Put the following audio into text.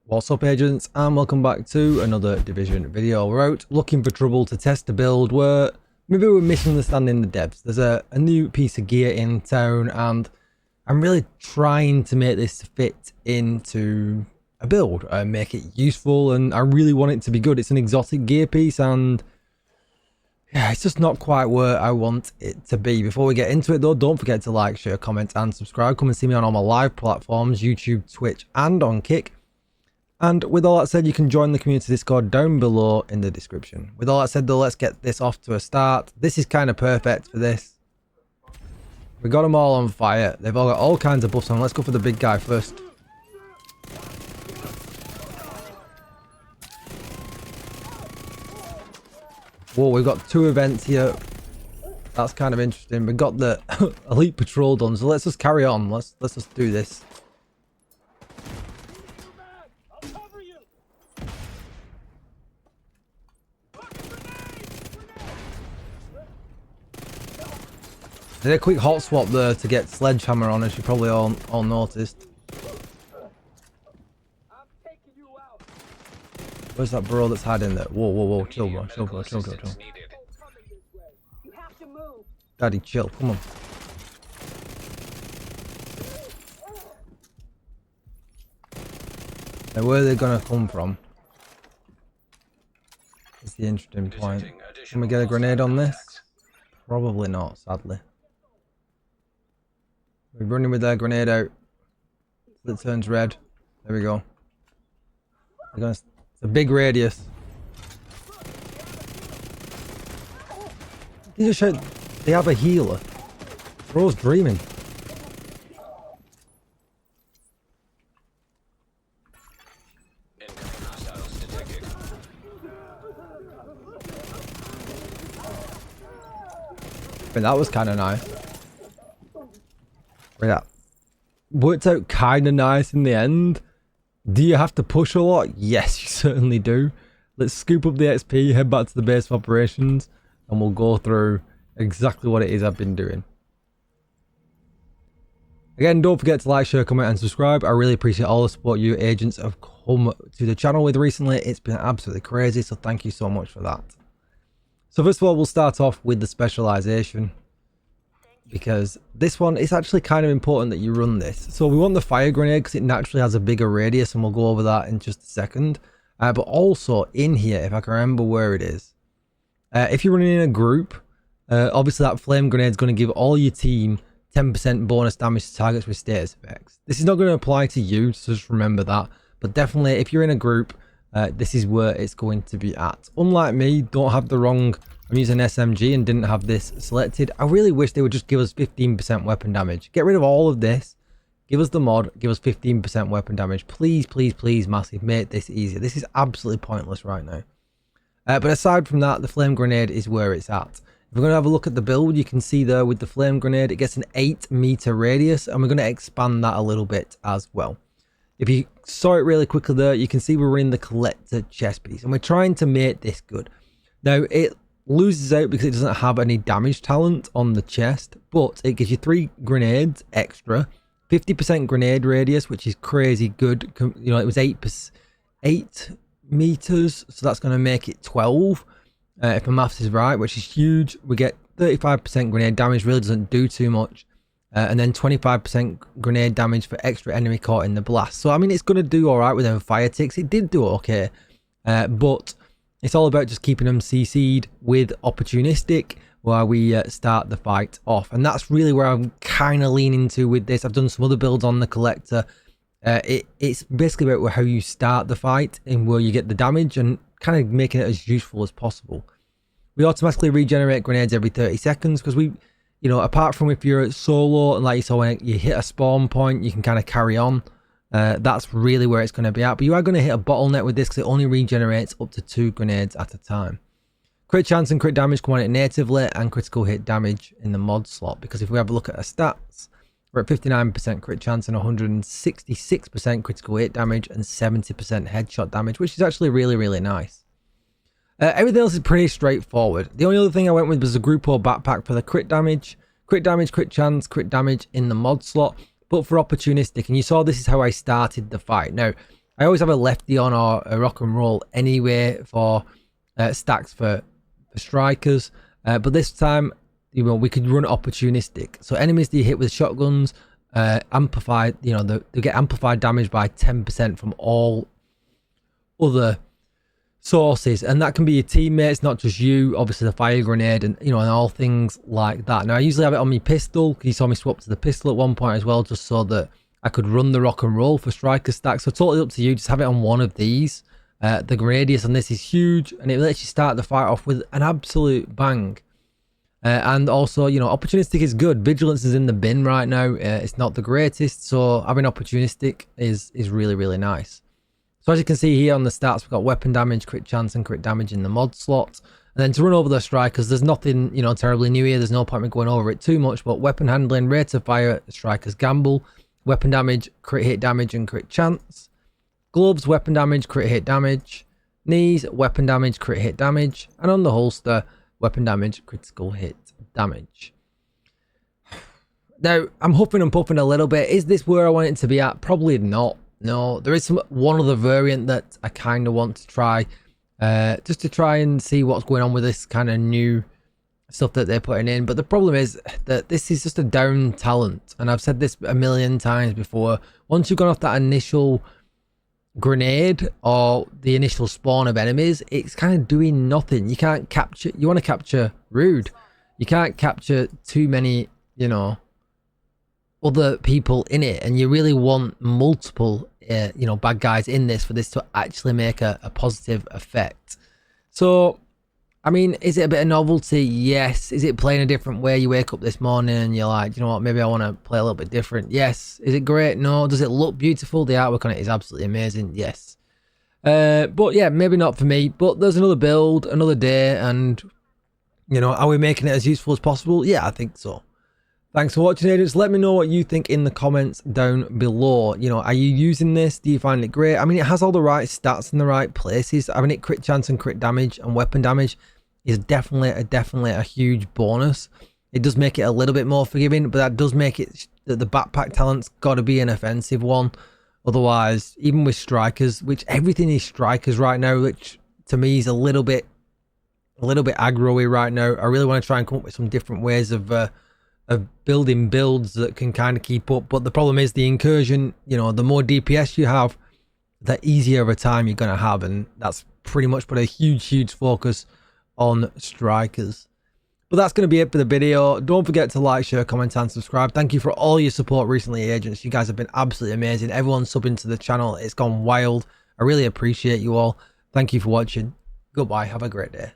What's up, agents, and welcome back to another Division video. We're out looking for trouble to test a build where maybe we're misunderstanding the devs. There's a new piece of gear in town and I'm really trying to make this fit into a build and make it useful, and I really want it to be good. It's an exotic gear piece and yeah, it's just not quite where I want it to be. Before we get into it though, don't forget to like, share, comment and subscribe. Come and see me on all my live platforms, YouTube, Twitch and on Kick. And with all that said, you can join the community Discord down below in the description. With all that said though, let's get this off to a start. This is kind of perfect for this. We got them all on fire. They've all got all kinds of buffs on. Let's go for the big guy first. Whoa, we've got two events here. That's kind of interesting. We've got the elite patrol done, so let's just carry on. Let's just do this. Did a quick hot swap there to get Sledgehammer on, as you probably all noticed. Where's that bro that's hiding there? Whoa, whoa, whoa, chill bro, chill bro, chill. Daddy, chill, come on. Now where are they gonna come from? That's the interesting point. Can we get a grenade on this? Probably not, sadly. We're running with their grenade out. It turns red. There we go. It's a big radius. You just shout, they have a healer. Bro's dreaming. I mean, that was kind of nice. That worked out kind of nice in the end. Do you have to push a lot? Yes, you certainly do. Let's scoop up the XP, head back to the base of operations, and we'll go through exactly what it is I've been doing. Again, don't forget to like, share, comment and subscribe. I really appreciate all the support you agents have come to the channel with recently. It's been absolutely crazy, so thank you so much for that. So first of all, we'll start off with the specialization, because this one, it's actually kind of important that you run this. So we want the fire grenade because it naturally has a bigger radius, and we'll go over that in just a second. But also in here, if I can remember where it is, if you're running in a group, obviously that flame grenade is going to give all your team 10% bonus damage to targets with status effects. This is not going to apply to you, so just remember that. But definitely, if you're in a group, this is where it's going to be at. Unlike me, don't have the wrong... I'm using SMG and didn't have this selected. I really wish they would just give us 15% weapon damage. Get rid of all of this. Give us the mod. Give us 15% weapon damage. Please, please, please, massive. Make this easier. This is absolutely pointless right now. But aside from that, the flame grenade is where it's at. If we're going to have a look at the build, you can see there with the flame grenade, it gets an 8-meter radius, and we're going to expand that a little bit as well. If you saw it really quickly there, you can see we're running the collector chest piece, and we're trying to make this good. Now, it loses out because it doesn't have any damage talent on the chest, but it gives you 3 grenades extra, 50% grenade radius, which is crazy good. You know, it was 8 meters, so that's going to make it 12 if my maths is right, which is huge. We get 35% grenade damage, really doesn't do too much, and then 25% grenade damage for extra enemy caught in the blast. So I mean, it's going to do all right with them fire ticks. It did do okay, but it's all about just keeping them CC'd with opportunistic while we start the fight off. And that's really where I'm kind of leaning to with this. I've done some other builds on the collector. It's basically about how you start the fight and where you get the damage and kind of making it as useful as possible. We automatically regenerate grenades every 30 seconds because we, you know, apart from if you're solo and like you saw when you hit a spawn point, you can kind of carry on. That's really where it's going to be at, but you are going to hit a bottleneck with this because it only regenerates up to 2 grenades at a time. Crit chance and crit damage come on it natively, and critical hit damage in the mod slot, because if we have a look at our stats, we're at 59% crit chance and 166% critical hit damage and 70% headshot damage, which is actually really, really nice. Everything else is pretty straightforward. The only other thing I went with was a Grupo backpack for the crit damage, crit chance, crit damage in the mod slot, but for opportunistic. And you saw this is how I started the fight. Now, I always have a lefty on or a rock and roll anyway for stacks for strikers. But this time, you know, we could run opportunistic. So enemies that you hit with shotguns, amplified, you know, they get amplified damage by 10% from all other sources, and that can be your teammates, not just you. Obviously the fire grenade, and you know, and all things like that. Now I usually have it on my pistol. You saw me swap to the pistol at one point as well, just so that I could run the rock and roll for striker stacks. So totally up to you. Just have it on one of these. The radius on this is huge, and it lets you start the fight off with an absolute bang. And also, you know, opportunistic is good. Vigilance is in the bin right now. It's not the greatest, so having opportunistic is really, really nice. So as you can see here on the stats, we've got weapon damage, crit chance, and crit damage in the mod slot. And then to run over the strikers, there's nothing, you know, terribly new here. There's no point in going over it too much, but weapon handling, rate of fire, strikers gamble, weapon damage, crit hit damage, and crit chance. Gloves, weapon damage, crit hit damage. Knees, weapon damage, crit hit damage. And on the holster, weapon damage, critical hit damage. Now, I'm huffing and puffing a little bit. Is this where I want it to be at? Probably not. No, there is one other variant that I kind of want to try, just to try and see what's going on with this kind of new stuff that they're putting in. But the problem is that this is just a down talent, and I've said this a million times before. Once you've gone off that initial grenade or the initial spawn of enemies, it's kind of doing nothing. You can't capture, you want to capture Rude, you can't capture too many, you know, other people in it, and you really want multiple you know, bad guys in this for this to actually make a positive effect. So I mean, is it a bit of novelty? Yes. Is it playing a different way? You wake up this morning and you're like, you know what, maybe I want to play a little bit different. Yes. Is it great? No. Does it look beautiful? The artwork on it is absolutely amazing. Yes. But yeah, maybe not for me. But there's another build, another day, and you know, are we making it as useful as possible? Yeah, I think so. Thanks for watching, agents. Let me know what you think in the comments down below. You know, are you using this? Do you find it great? I mean, it has all the right stats in the right places. I mean, it crit chance and crit damage and weapon damage is definitely a huge bonus. It does make it a little bit more forgiving, but that does make it that the backpack talent's got to be an offensive one. Otherwise, even with strikers, which everything is strikers right now, which to me is a little bit aggro-y right now. I really want to try and come up with some different ways of building builds that can kind of keep up. But the problem is the incursion, you know, the more DPS you have, the easier of a time you're going to have, and that's pretty much put a huge focus on strikers. But that's going to be it for the video. Don't forget to like, share, comment, and subscribe. Thank you for all your support recently, agents. You guys have been absolutely amazing. Everyone subbing to the channel, it's gone wild. I really appreciate you all. Thank you for watching. Goodbye. Have a great day.